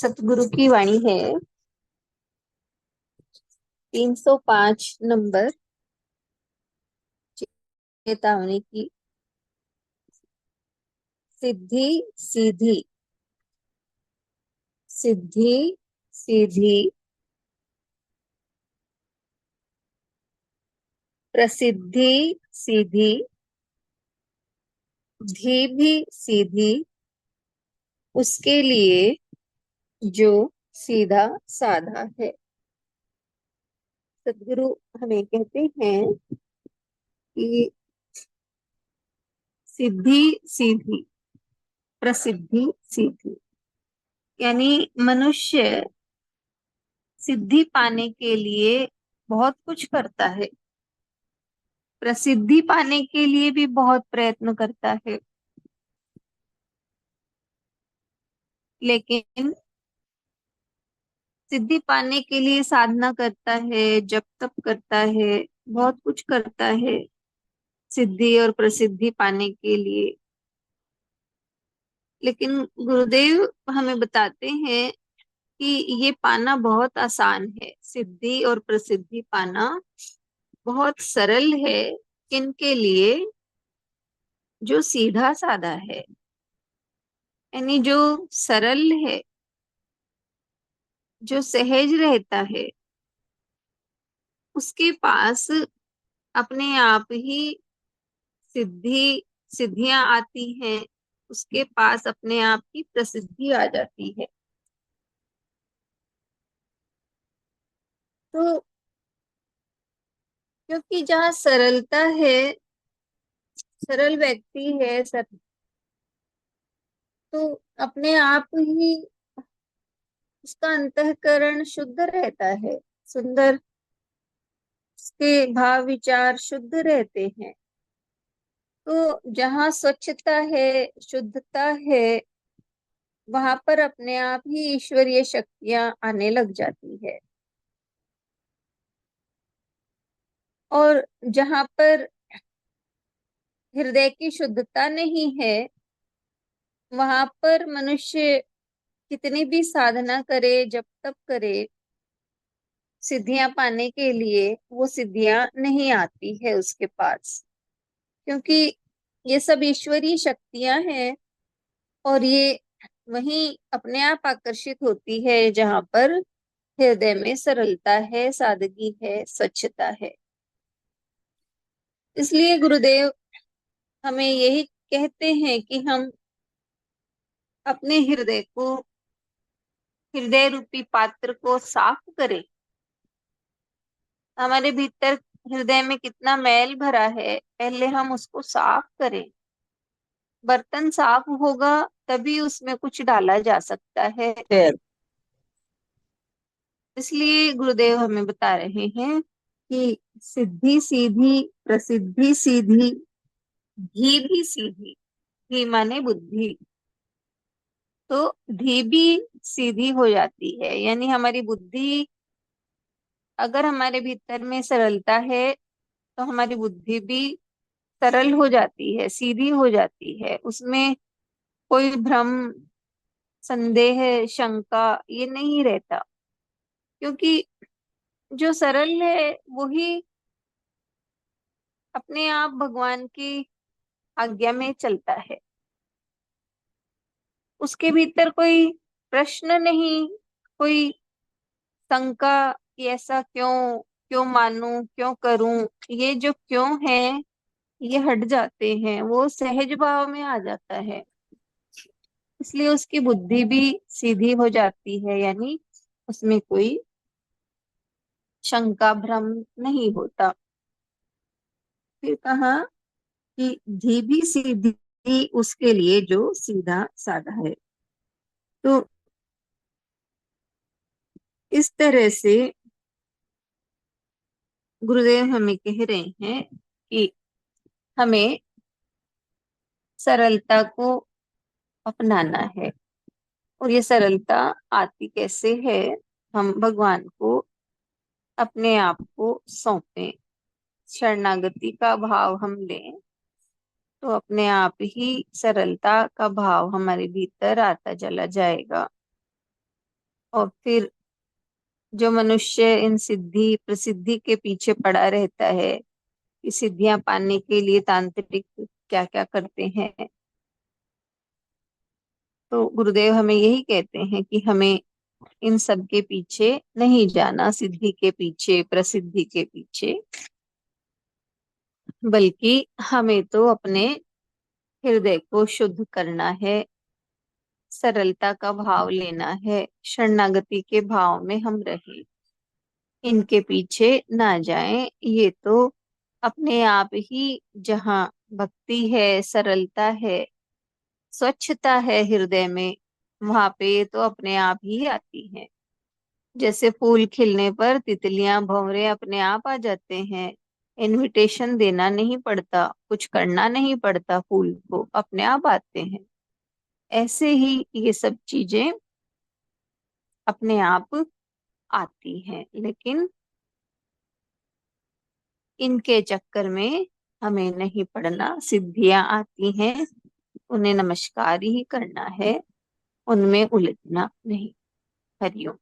सतगुरु की वाणी है 305 नंबर। चेतावनी की। सिद्धि सीधी, सिद्धि सीधी, प्रसिद्धि सीधी, धी भी सीधी, उसके लिए जो सीधा साधा है। सतगुरु हमें कहते हैं कि सिद्धि सीधी, प्रसिद्धि सीधी, यानी मनुष्य सिद्धि पाने के लिए बहुत कुछ करता है, प्रसिद्धि पाने के लिए भी बहुत प्रयत्न करता है, लेकिन सिद्धि पाने के लिए साधना करता है, जप तप करता है, बहुत कुछ करता है सिद्धि और प्रसिद्धि पाने के लिए। लेकिन गुरुदेव हमें बताते हैं कि ये पाना बहुत आसान है, सिद्धि और प्रसिद्धि पाना बहुत सरल है। किनके लिए? जो सीधा साधा है, यानी जो सरल है, जो सहज रहता है, उसके पास अपने आप ही सिद्धियां आती हैं, उसके पास अपने आप ही प्रसिद्धि आ जाती है। तो क्योंकि जहाँ सरलता है, सरल व्यक्ति है तो अपने आप ही उसका अंतःकरण शुद्ध रहता है, सुंदर, उसके भाव विचार शुद्ध रहते हैं। तो जहाँ स्वच्छता है, शुद्धता है, वहां पर अपने आप ही ईश्वरीय शक्तियां आने लग जाती है। और जहां पर हृदय की शुद्धता नहीं है, वहां पर मनुष्य कितनी भी साधना करे, जप तप करे, सिद्धियां पाने के लिए वो सिद्धियां नहीं आती है उसके पास, क्योंकि ये सब ईश्वरीय शक्तियां हैं। और ये वहीं अपने आप आकर्षित होती है जहां पर हृदय में सरलता है, सादगी है, स्वच्छता है। इसलिए गुरुदेव हमें यही कहते हैं कि हम अपने हृदय को, हृदय रूपी पात्र को साफ करें। हमारे भीतर हृदय में कितना मैल भरा है, पहले हम उसको साफ करें। बर्तन साफ होगा तभी उसमें कुछ डाला जा सकता है। इसलिए गुरुदेव हमें बता रहे हैं कि सिद्धि सीधी, प्रसिद्धि सीधी, घी भी सीधी। घी माने बुद्धि। तो धी भी सीधी हो जाती है, यानी हमारी बुद्धि, अगर हमारे भीतर में सरलता है तो हमारी बुद्धि भी सरल हो जाती है, सीधी हो जाती है। उसमें कोई भ्रम, संदेह, शंका ये नहीं रहता, क्योंकि जो सरल है वही अपने आप भगवान की आज्ञा में चलता है। उसके भीतर कोई प्रश्न नहीं, कोई शंका कि ऐसा क्यों, क्यों मानूं, क्यों करूं, ये जो क्यों है ये हट जाते हैं, वो सहज भाव में आ जाता है। इसलिए उसकी बुद्धि भी सीधी हो जाती है, यानी उसमें कोई शंका भ्रम नहीं होता। फिर कहा कि धी भी सीधी, उसके लिए जो सीधा साधा है। तो इस तरह से गुरुदेव हमें कह रहे हैं कि हमें सरलता को अपनाना है। और ये सरलता आती कैसे है? हम भगवान को अपने आप को सौंपें, शरणागति का भाव हम लें, तो अपने आप ही सरलता का भाव हमारे भीतर आता चला जाएगा। और फिर जो मनुष्य इन सिद्धि प्रसिद्धि के पीछे पड़ा रहता है कि सिद्धियां पाने के लिए तांत्रिक क्या क्या करते हैं, तो गुरुदेव हमें यही कहते हैं कि हमें इन सब के पीछे नहीं जाना, सिद्धि के पीछे, प्रसिद्धि के पीछे, बल्कि हमें तो अपने हृदय को शुद्ध करना है, सरलता का भाव लेना है, शरणागति के भाव में हम रहें, इनके पीछे ना जाएं। ये तो अपने आप ही, जहाँ भक्ति है, सरलता है, स्वच्छता है हृदय में, वहां पे ये तो अपने आप ही आती है। जैसे फूल खिलने पर तितलियां भंवरे अपने आप आ जाते हैं, इनविटेशन देना नहीं पड़ता, कुछ करना नहीं पड़ता, फूल को अपने आप आते हैं। ऐसे ही ये सब चीजें अपने आप आती हैं, लेकिन इनके चक्कर में हमें नहीं पड़ना। सिद्धियां आती हैं, उन्हें नमस्कार ही करना है, उनमें उलझना नहीं। हरिओम।